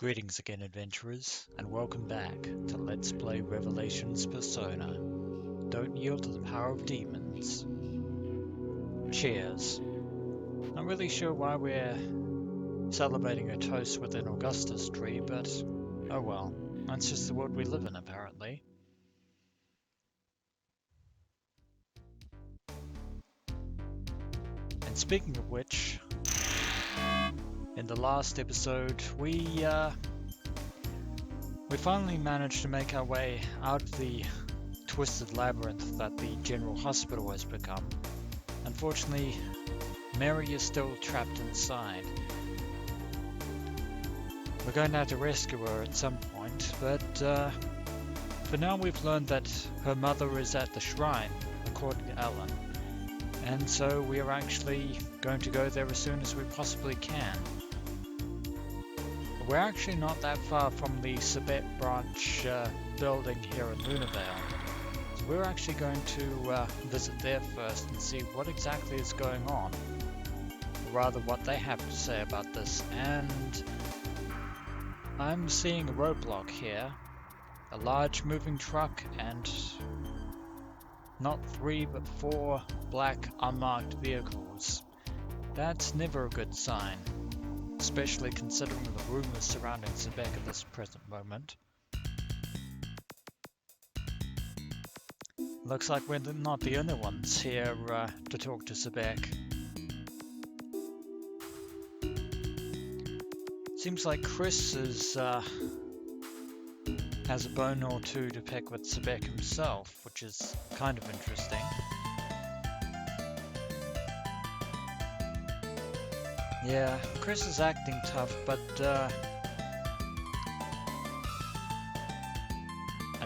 Greetings again, adventurers, and welcome back to Let's Play Revelations Persona. Don't yield to the power of demons. Cheers. Not really sure why we're celebrating a toast with an Augustus tree, but oh well. That's just the world we live in, apparently. And speaking of which, in the last episode, we finally managed to make our way out of the twisted labyrinth that the General Hospital has become. Unfortunately, Mary is still trapped inside. We're going to have to rescue her at some point, but for now we've learned that her mother is at the shrine, according to Ellen. And so we are actually going to go there as soon as we possibly can. We're actually not that far from the Sebec branch building here in Lunavale. So we're actually going to visit there first and see what exactly is going on. Or rather, what they have to say about this. And I'm seeing a roadblock here. A large moving truck and not 3 but 4 black unmarked vehicles. That's never a good sign, especially considering the rumors surrounding Sebec at this present moment. Looks like we're not the only ones here to talk to Sebec. Seems like Chris has a bone or two to pick with Sebec himself, which is kind of interesting. Yeah, Chris is acting tough, but I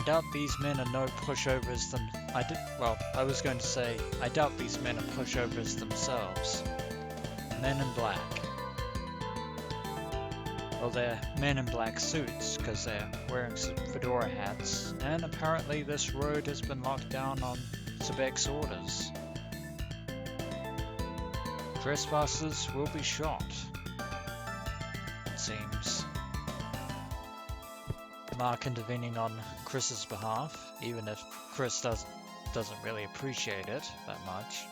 doubt these men are no pushovers I was going to say, I doubt these men are pushovers themselves. Men in black. Well, they're men in black suits, because they're wearing some fedora hats, and apparently this road has been locked down on Sebec's orders. Trespassers will be shot, it seems. Mark intervening on Chris's behalf, even if Chris doesn't really appreciate it that much.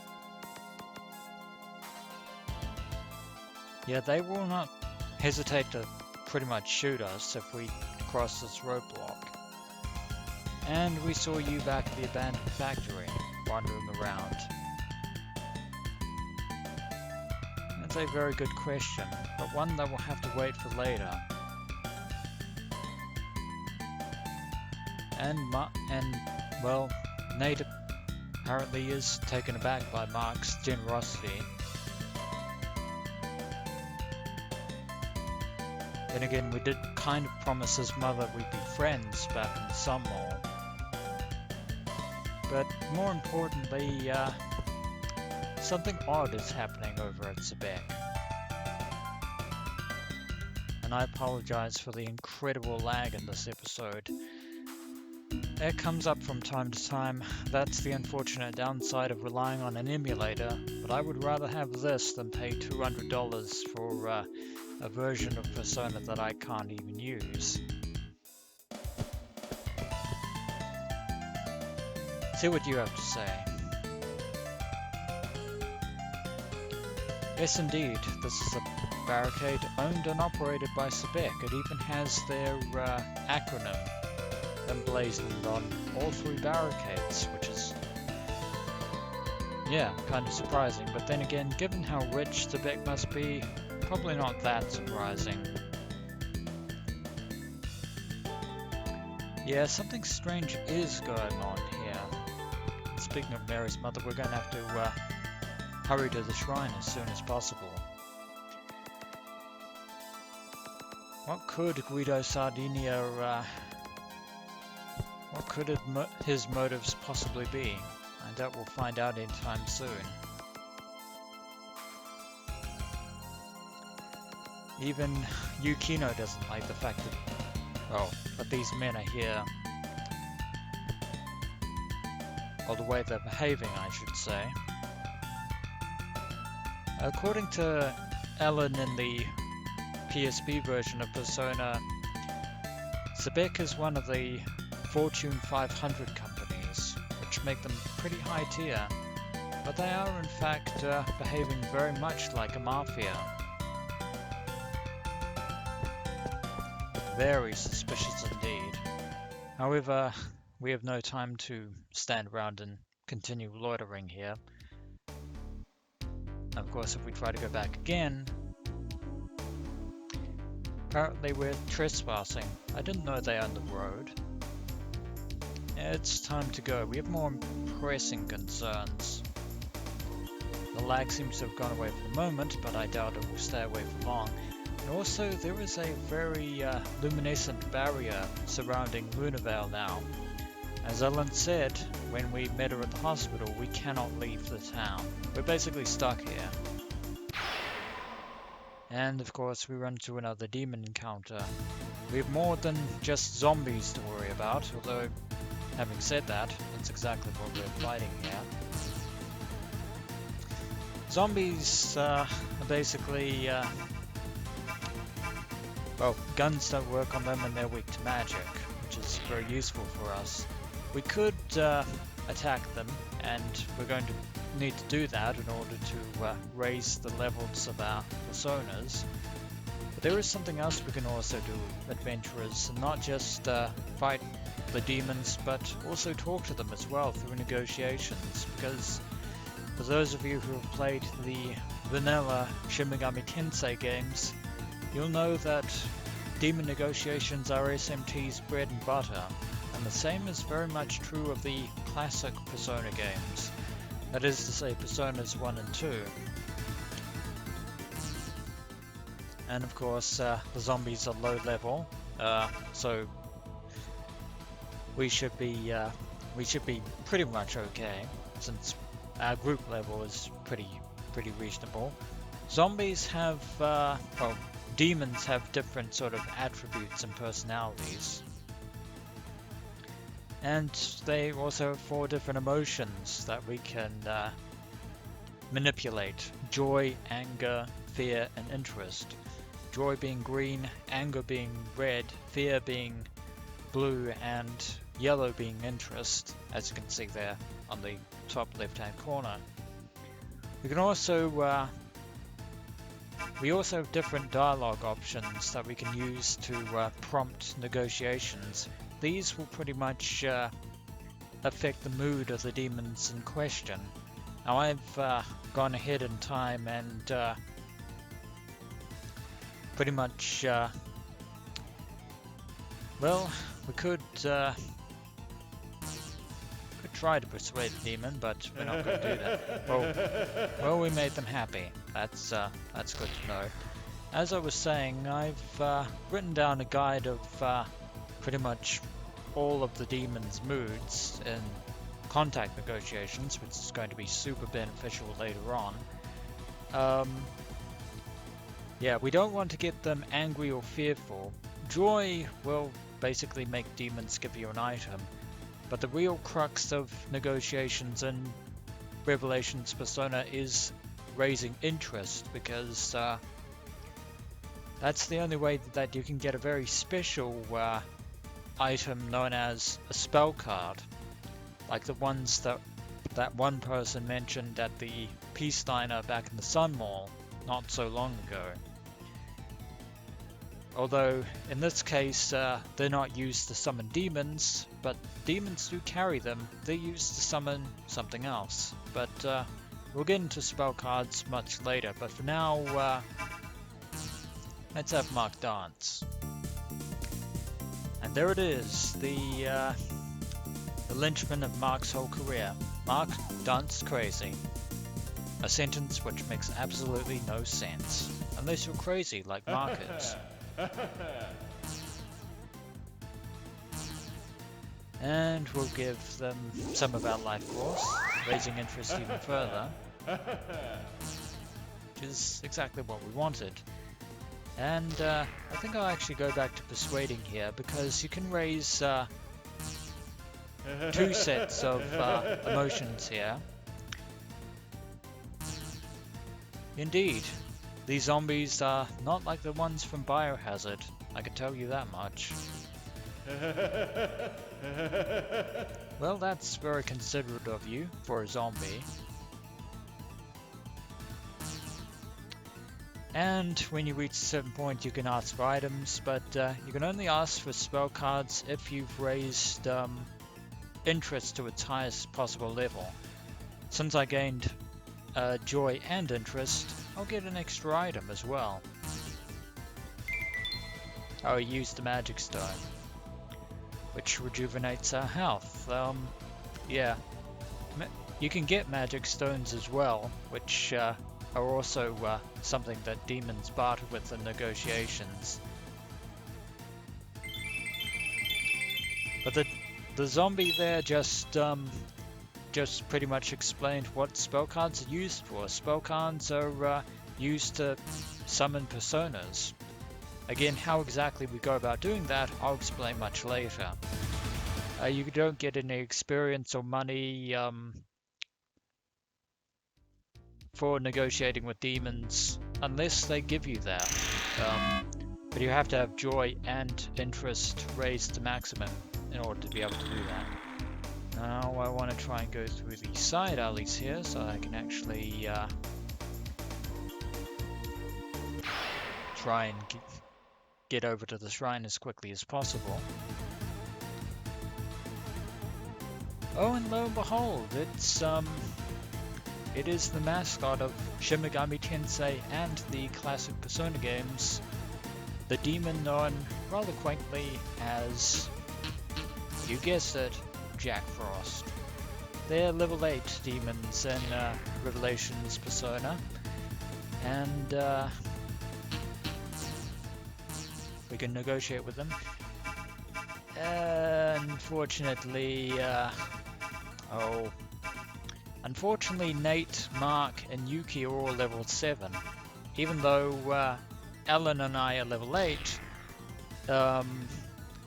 Yeah, they will not hesitate to pretty much shoot us if we cross this roadblock. And we saw you back at the abandoned factory, wandering around. That's a very good question, but one that we'll have to wait for later. Well, Nate apparently is taken aback by Mark's generosity. Then again, we did kind of promise his mother we'd be friends back in the Sun Mall. But more importantly, something odd is happening over at Sebec. And I apologize for the incredible lag in this episode. It comes up from time to time. That's the unfortunate downside of relying on an emulator, but I would rather have this than pay $200 for a version of Persona that I can't even use. See what you have to say. Yes, indeed, this is a barricade owned and operated by Sebec. It even has their acronym emblazoned on all 3 barricades, which is, yeah, kind of surprising. But then again, given how rich Sebec must be, probably not that surprising. Yeah, something strange is going on here. Speaking of Mary's mother, we're going to have to hurry to the shrine as soon as possible. What could Guido Sardinia, what could his motives possibly be? I doubt we'll find out anytime soon. Even Yukino doesn't like the fact that these men are here. Or the way they're behaving, I should say. According to Ellen in the PSP version of Persona, Sebec is one of the Fortune 500 companies, which make them pretty high tier, but they are in fact behaving very much like a mafia. Very suspicious indeed. However, we have no time to stand around and continue loitering here. Of course, if we try to go back again, apparently we're trespassing. I didn't know they owned the road. It's time to go. We have more pressing concerns. The lag seems to have gone away for the moment, but I doubt it will stay away for long. And also, there is a very luminescent barrier surrounding Lunavale now. As Ellen said when we met her at the hospital, we cannot leave the town. We're basically stuck here. And of course, we run into another demon encounter. We have more than just zombies to worry about, although, having said that, that's exactly what we're fighting here. Zombies are basically, well, guns don't work on them and they're weak to magic, which is very useful for us. We could attack them, and we're going to need to do that in order to raise the levels of our personas. But there is something else we can also do, adventurers, and not just fight the demons, but also talk to them as well through negotiations, because for those of you who have played the vanilla Shin Megami Tensei games, you'll know that demon negotiations are SMT's bread and butter, and the same is very much true of the classic Persona games. That is to say, Personas 1 and 2. And of course, the zombies are low level, so we should be pretty much okay, since our group level is pretty reasonable. Zombies have, well, demons have different sort of attributes and personalities. And they also have 4 different emotions that we can manipulate. Joy, anger, fear, and interest. Joy being green, anger being red, fear being blue, and yellow being interest, as you can see there on the top left-hand corner. We can also we also have different dialogue options that we can use to prompt negotiations. These will pretty much affect the mood of the demons in question. Now I've gone ahead in time and pretty much, well, we could try to persuade the demon, but we're not going to do that. Well, we made them happy. That's good to know. As I was saying, I've written down a guide of pretty much all of the demon's moods in contact negotiations, which is going to be super beneficial later on. Yeah, we don't want to get them angry or fearful. Joy will basically make demons give you an item, but the real crux of negotiations in Revelations Persona is raising interest, because that's the only way that you can get a very special item known as a spell card, like the ones that one person mentioned at the Peace Diner back in the Sun Mall not so long ago. Although in this case they're not used to summon demons, but demons do carry them. They're used to summon something else, but we'll get into spell cards much later. But for now, let's have Mark dance. And there it is, the linchpin of Mark's whole career. Mark danced crazy. A sentence which makes absolutely no sense, unless you're crazy like Mark is. And we'll give them some of our life force, raising interest even further, which is exactly what we wanted. And I think I'll actually go back to persuading here, because you can raise 2 sets of emotions here. Indeed, these zombies are not like the ones from Biohazard, I can tell you that much. Well, that's very considerate of you for a zombie. And when you reach a certain point, you can ask for items, but you can only ask for spell cards if you've raised interest to its highest possible level. Since I gained joy and interest, I'll get an extra item as well. I used the magic stone, which rejuvenates our health. Yeah, you can get magic stones as well, which are also something that demons barter with in negotiations. But the zombie there just pretty much explained what spell cards are used for. Spell cards are used to summon personas. Again, how exactly we go about doing that, I'll explain much later. You don't get any experience or money for negotiating with demons unless they give you that. But you have to have joy and interest raised to maximum in order to be able to do that. Now I want to try and go through the side alleys here so I can actually try and get over to the shrine as quickly as possible. Oh, and lo and behold, it is the mascot of Shin Megami Tensei and the classic Persona games, the demon known rather quaintly as, you guessed it, Jack Frost. They're level 8 demons in Revelations Persona, and we can negotiate with them. Unfortunately, Nate, Mark, and Yuki are all level 7. Even though Ellen and I are level 8,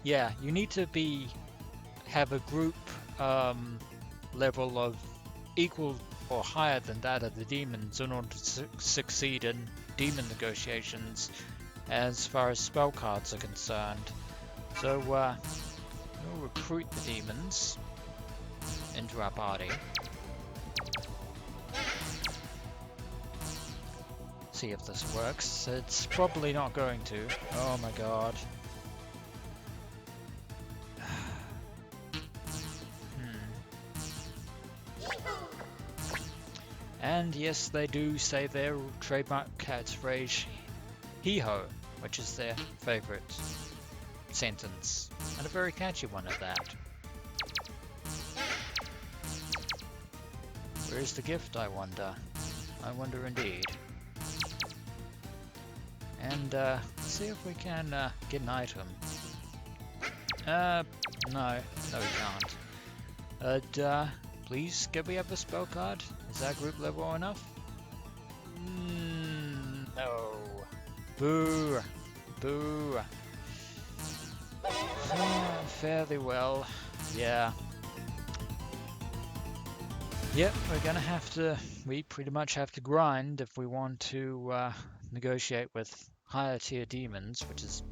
yeah, you need to have a group level of equal or higher than that of the demons in order to succeed in demon negotiations as far as spell cards are concerned. So we'll recruit the demons into our party. See if this works. It's probably not going to. Oh my god. And yes, they do say their trademark catchphrase, hee-ho, which is their favourite sentence, and a very catchy one at that. Where's the gift, I wonder? I wonder indeed. And see if we can get an item. No, we can't. Please, can we have a spell card? Is that group level enough? No. Boo. Boo. Fairly well. Yeah. Yep, we pretty much have to grind if we want to negotiate with higher tier demons, which is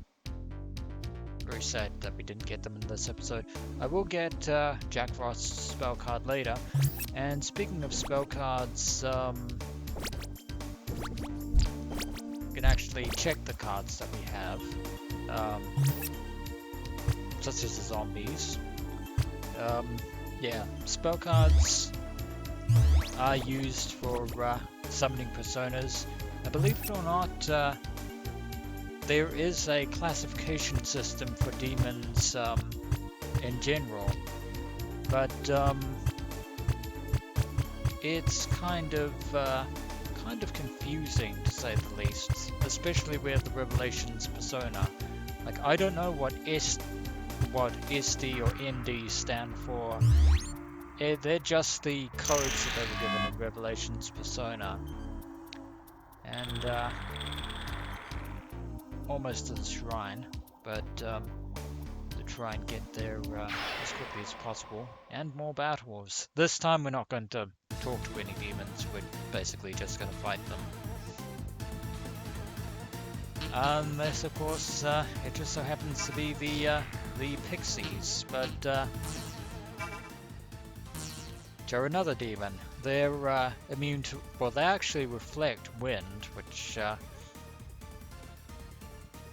very sad that we didn't get them in this episode. I will get Jack Frost's spell card later. And speaking of spell cards, you can actually check the cards that we have, such as the zombies. Yeah, spell cards are used for summoning personas. And believe it or not, there is a classification system for demons in general, but it's kind of confusing to say the least, especially with the Revelations Persona. Like, I don't know what SD or ND stand for. They're just the codes that they were given in Revelations Persona. And almost to the shrine, but to try and get there as quickly as possible, and more battles. This time we're not going to talk to any demons, we're basically just going to fight them. Unless, of course, it just so happens to be the pixies, but they're another demon. They're immune to, well, they actually reflect wind, which,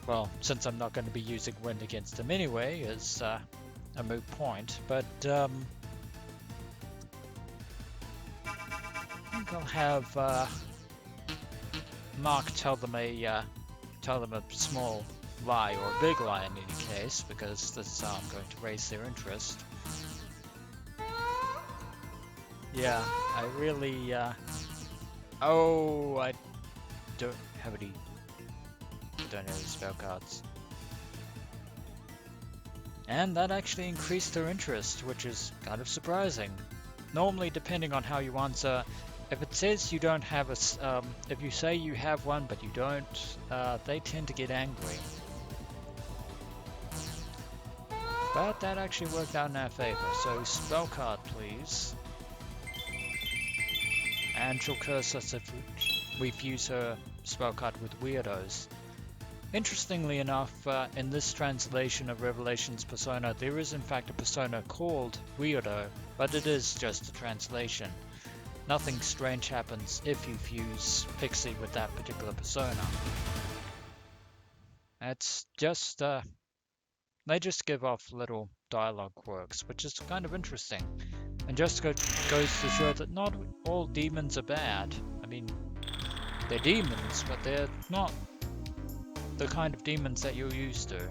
well, since I'm not going to be using wind against them anyway, is a moot point. But I think I'll have Mark tell them a small lie or a big lie in any case, because this is how I'm going to raise their interest. Yeah, I really, oh, I don't have any spell cards. And that actually increased their interest, which is kind of surprising. Normally, depending on how you answer, if it says you don't have if you say you have one but you don't, they tend to get angry. But that actually worked out in our favor, so spell card please. And she'll curse us if we fuse her spell card with weirdos. Interestingly enough, in this translation of Revelation's persona, there is in fact a persona called Weirdo, but it is just a translation. Nothing strange happens if you fuse Pixie with that particular persona. It's just, they just give off little dialogue quirks, which is kind of interesting. And just goes to show that not all demons are bad. I mean, they're demons, but they're not the kind of demons that you're used to.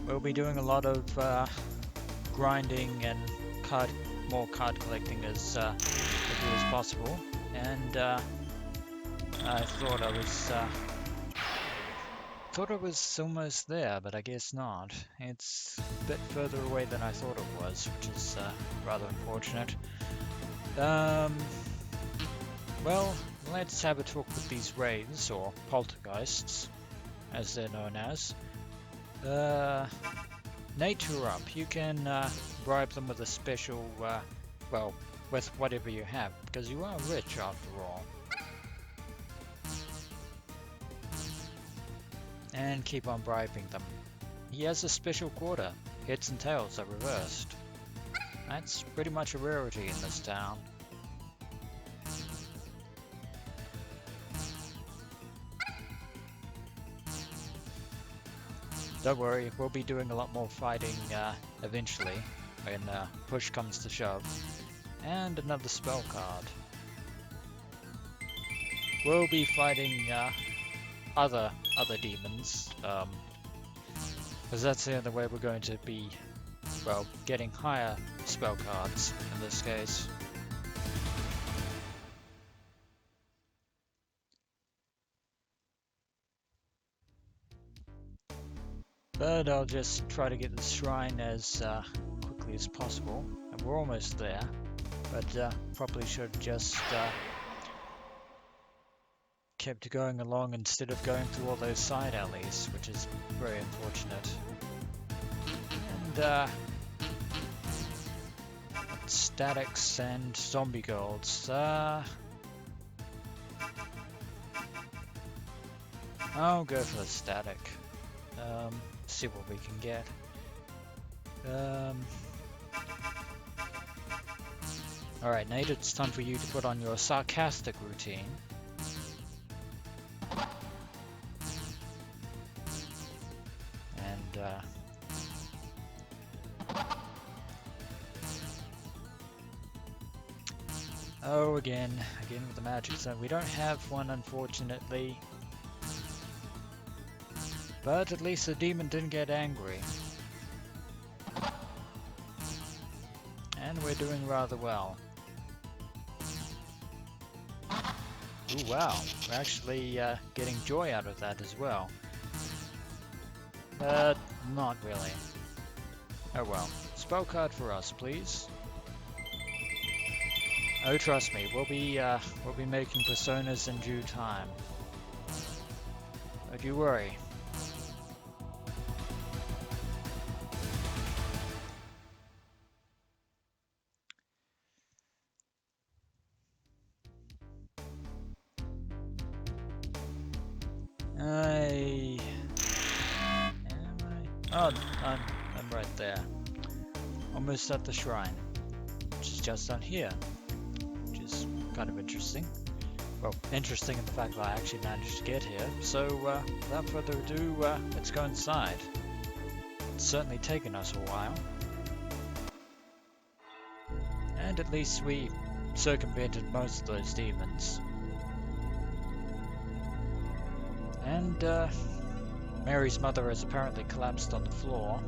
We'll be doing a lot of grinding and more card collecting as quickly as possible. And I thought I was almost there, but I guess not. It's a bit further away than I thought it was, which is rather unfortunate. Well, let's have a talk with these wraiths, or poltergeists, as they're known as. Nate, you're up. You can bribe them with a special, well, with whatever you have, because you are rich after all. And keep on bribing them. He has a special quarter. Heads and tails are reversed. That's pretty much a rarity in this town. Don't worry, we'll be doing a lot more fighting eventually, when push comes to shove. And another spell card. We'll be fighting other demons, because that's the only way we're going to be, well, getting higher spell cards in this case. But I'll just try to get the shrine as quickly as possible, and we're almost there, but probably should just kept going along instead of going through all those side alleys, which is very unfortunate. And statics and zombie golds. I'll go for the static. See what we can get. Alright, Nate, it's time for you to put on your sarcastic routine. And oh, again with the magic zone. We don't have one, unfortunately. But at least the demon didn't get angry. And we're doing rather well. Ooh, wow. We're actually getting joy out of that as well. But not really. Oh well. Spell card for us, please. Oh, trust me, we'll be making personas in due time. Don't you worry. Am I? Oh, I'm right there. Almost at the shrine, which is just down here, which is kind of interesting. Well, interesting in the fact that I actually managed to get here. So, without further ado, let's go inside. It's certainly taken us a while. And at least we circumvented most of those demons. And, Mary's mother has apparently collapsed on the floor.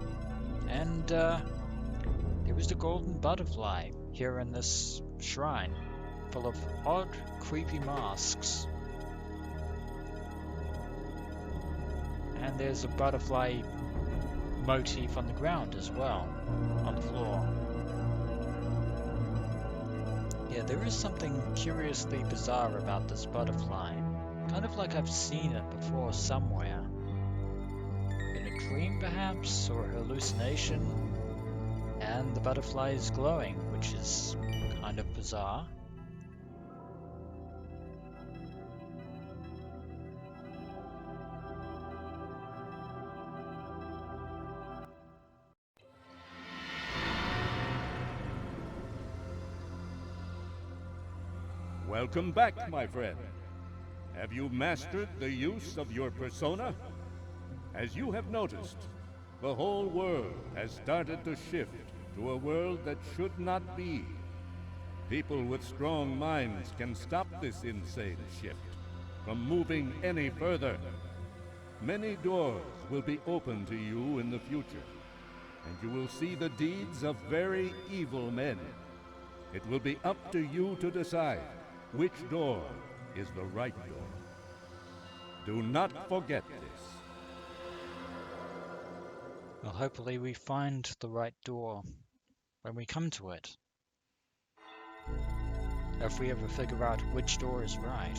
And, there was the golden butterfly here in this shrine, full of odd, creepy masks. And there's a butterfly motif on the ground as well, on the floor. Yeah, there is something curiously bizarre about this butterfly. Kind of like I've seen it before somewhere. In a dream perhaps, or a hallucination. And the butterfly is glowing, which is kind of bizarre. Welcome back, my friend. Have you mastered the use of your persona? As you have noticed, the whole world has started to shift to a world that should not be. People with strong minds can stop this insane shift from moving any further. Many doors will be open to you in the future, and you will see the deeds of very evil men. It will be up to you to decide which door is the right door. Do not forget this. Well, hopefully we find the right door when we come to it. If we ever figure out which door is right.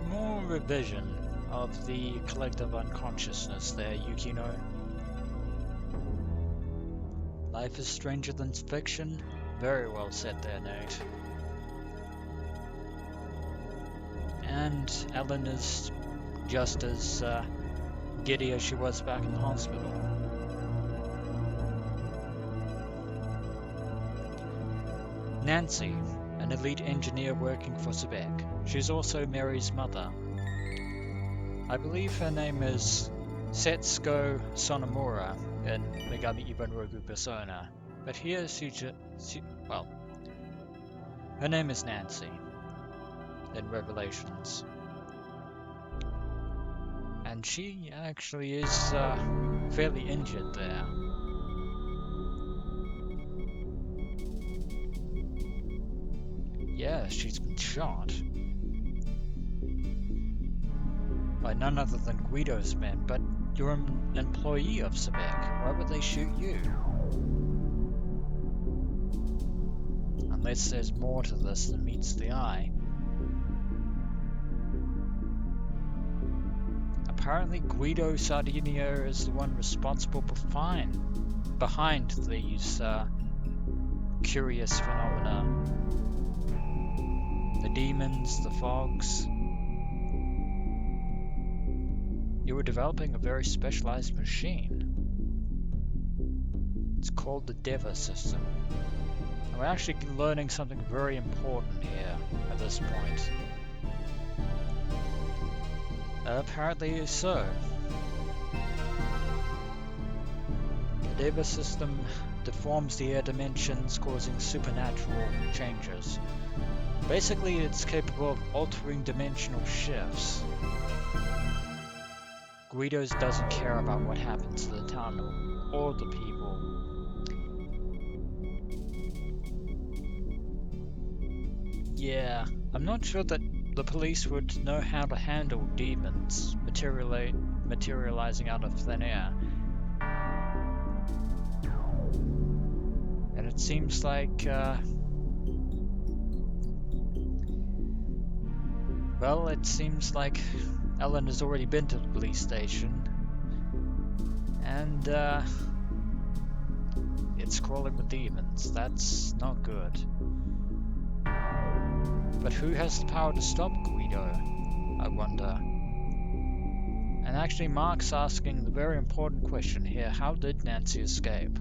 More revision of the collective unconsciousness there, Yukino. Life is stranger than fiction. Very well said there, Nate. And Ellen is just as giddy as she was back in the hospital. Nancy, an elite engineer working for Sebec. She's also Mary's mother. I believe her name is Setsuko Sonomura in Megami Ibanrogu Persona. But here well, her name is Nancy in Revelations. And she actually is fairly injured there. Yeah, she's been shot. By none other than Guido's men, but you're an employee of Sebec. Why would they shoot you? Unless there's more to this than meets the eye. Apparently Guido Sardinia is the one responsible behind these curious phenomena. The demons, the fogs. You were developing a very specialized machine. It's called the Deva system. And we're actually learning something very important here at this point. Apparently so. The Deva system deforms the air dimensions, causing supernatural changes. Basically, it's capable of altering dimensional shifts. Guido doesn't care about what happens to the town or the people. Yeah, I'm not sure that the police would know how to handle demons materializing out of thin air. And it seems like, well, it seems like Ellen has already been to the police station. And, it's crawling with demons. That's not good. But who has the power to stop Guido? I wonder. And actually, Mark's asking the very important question here. How did Nancy escape?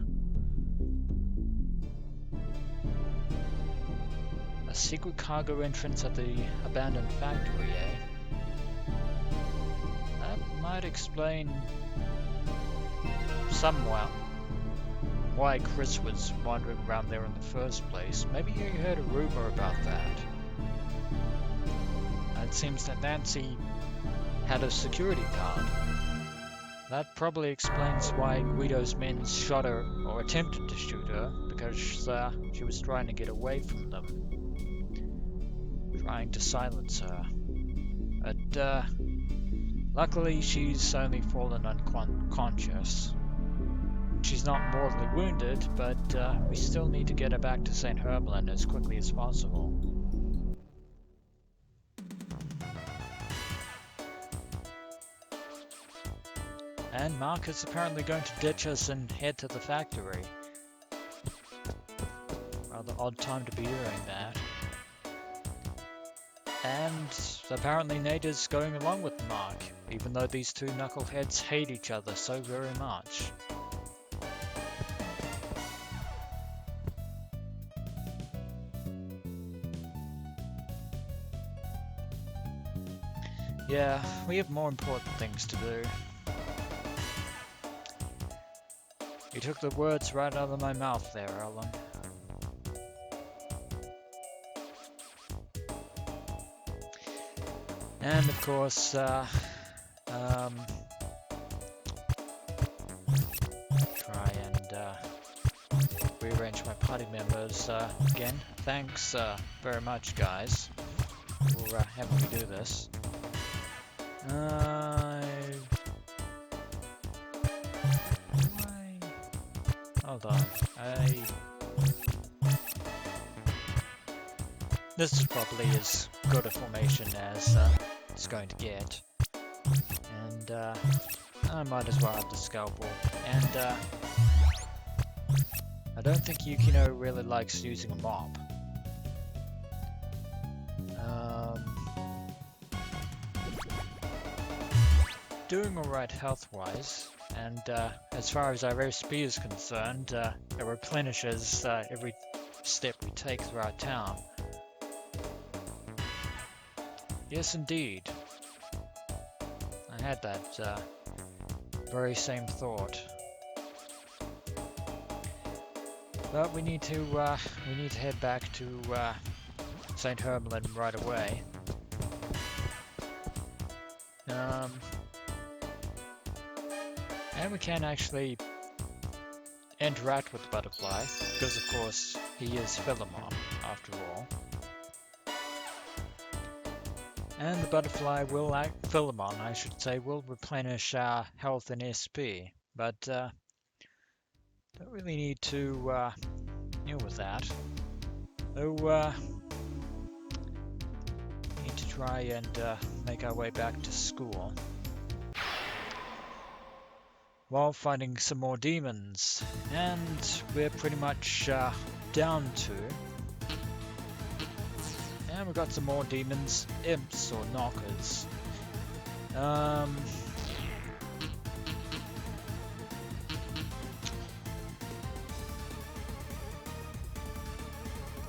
A secret cargo entrance at the abandoned factory, eh? That might explain somewhat why Chris was wandering around there in the first place. Maybe you heard a rumor about that. It seems that Nancy had a security card. That probably explains why Guido's men shot her, or attempted to shoot her, because she was trying to get away from them. Trying to silence her. But luckily she's only fallen unconscious. She's not mortally wounded, but we still need to get her back to St. Hermalin as quickly as possible. And Mark is apparently going to ditch us and head to the factory. Rather odd time to be doing that. And apparently Nate is going along with Mark, even though these two knuckleheads hate each other so very much. Yeah, we have more important things to do. You took the words right out of my mouth there, Ellen. And of course, try and rearrange my party members again. Thanks very much, guys, for having me do this. Hold on. This is probably as good a formation as it's going to get. And I might as well have the scalpel. And I don't think Yukino really likes using a mop. Doing alright health-wise, and as far as our SP is concerned, it replenishes every step we take through our town. Yes, indeed. I had that very same thought. But we need to head back to St. Hermalin right away. And we can actually interact with the butterfly, because of course he is Philemon, after all. And the butterfly will, Philemon I should say, will replenish our health and SP, but don't really need to deal with that. So need to try and make our way back to school. While fighting some more demons, and we're pretty much down to. And we've got some more demons, imps or knockers.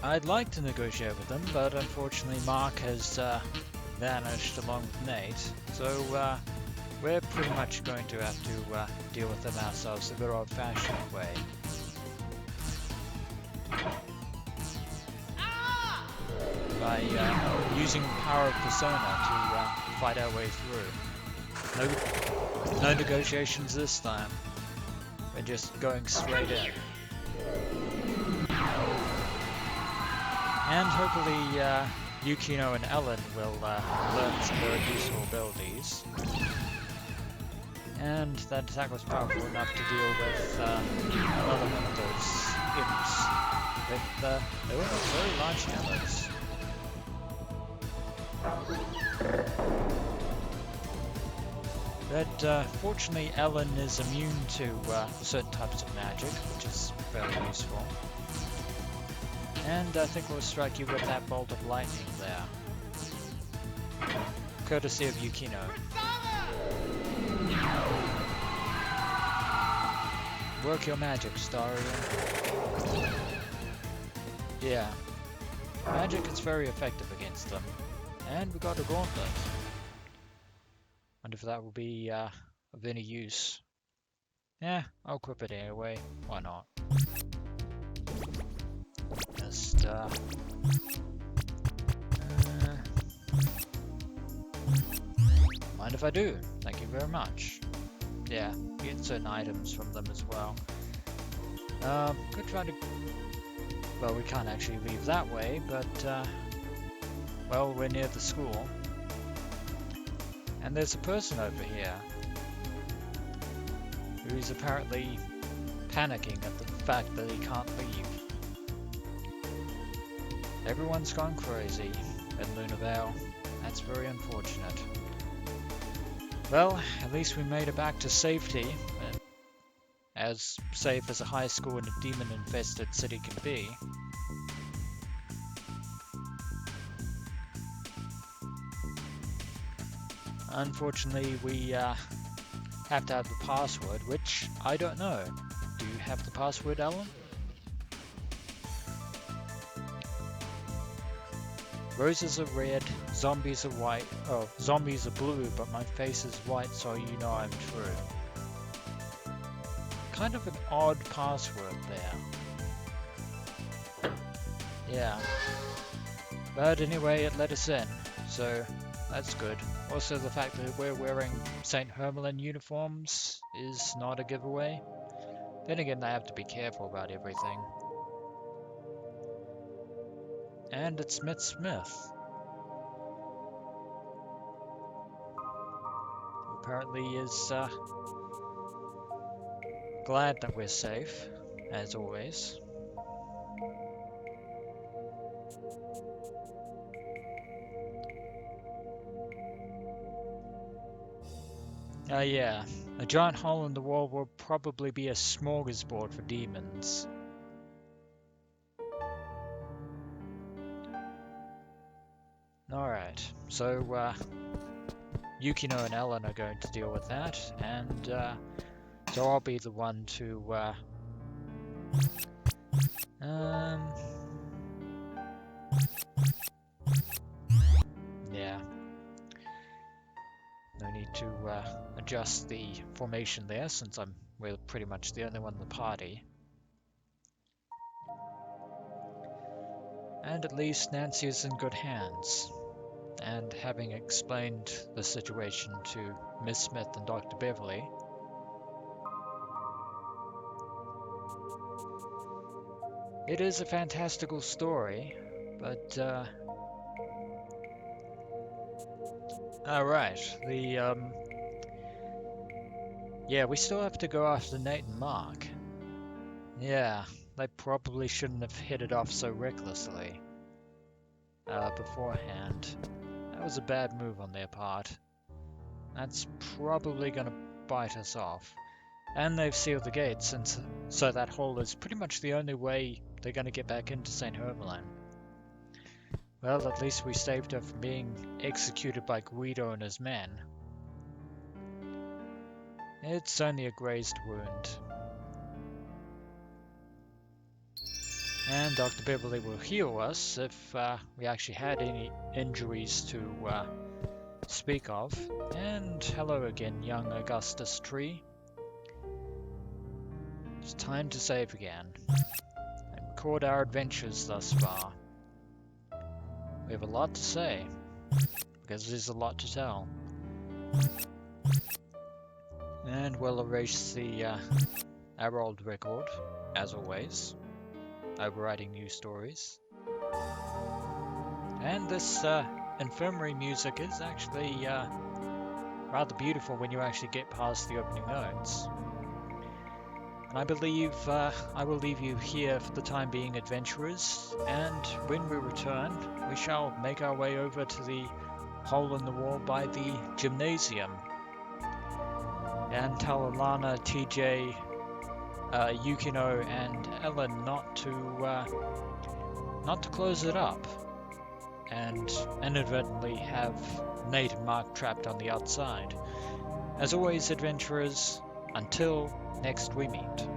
I'd like to negotiate with them, but unfortunately Mark has vanished along with Nate, so we're pretty much going to have to deal with them ourselves the good old-fashioned way. By using the power of Persona to fight our way through. No negotiations this time. We're just going straight in. And hopefully Yukino and Ellen will learn some very useful abilities. And that attack was powerful enough to deal with another one of those imps. They were very large hammers. But fortunately Ellen is immune to certain types of magic, which is very useful. And I think we'll strike you with that bolt of lightning there. courtesy of Yukino. Work your magic, Staria. Yeah, magic is very effective against them. And we got a gauntlet. Wonder if that will be of any use. Yeah, I'll equip it anyway. Why not? Just, mind if I do? Thank you very much. Yeah, get certain items from them as well. Could try to... Well, we can't actually leave that way, but, well, we're near the school. And there's a person over here who's apparently panicking at the fact that he can't leave. Everyone's gone crazy in Lunavale. That's very unfortunate. Well, at least we made it back to safety. As safe as a high school in a demon-infested city can be. Unfortunately, we have to have the password, which I don't know. Do you have the password, Alan? Roses are red, zombies are white. Oh, zombies are blue, but my face is white, so you know I'm true. Kind of an odd password there. Yeah. But anyway, it let us in, so that's good. Also, the fact that we're wearing St. Hermalin uniforms is not a giveaway. Then again, they have to be careful about everything. And it's Miss Smith. Who apparently is glad that we're safe, as always. Yeah, a giant hole in the wall will probably be a smorgasbord for demons. Alright, so Yukino and Ellen are going to deal with that, and so I'll be the one to yeah. No need to adjust the formation there, since we're pretty much the only one in the party. And at least Nancy is in good hands. And having explained the situation to Miss Smith and Dr. Beverly, it is a fantastical story, but alright, yeah, we still have to go after Nate and Mark. Yeah, they probably shouldn't have hit it off so recklessly beforehand. That was a bad move on their part. That's probably gonna bite us off. And they've sealed the gates, and so that hole is pretty much the only way they're gonna get back into St. Hermalin. Well, at least we saved her from being executed by Guido and his men. It's only a grazed wound. And Dr. Beverly will heal us if we actually had any injuries to speak of. And hello again, young Augustus Tree. It's time to save again and record our adventures thus far. We have a lot to say, because there's a lot to tell. And we'll erase our old record, as always, overwriting new stories. And this infirmary music is actually rather beautiful when you actually get past the opening notes. And I believe I will leave you here for the time being, adventurers, and when we return, we shall make our way over to the hole in the wall by the gymnasium and tell Alana, TJ, Yukino, and Ellen not to close it up, and inadvertently have Nate and Mark trapped on the outside. As always, adventurers, until next we meet.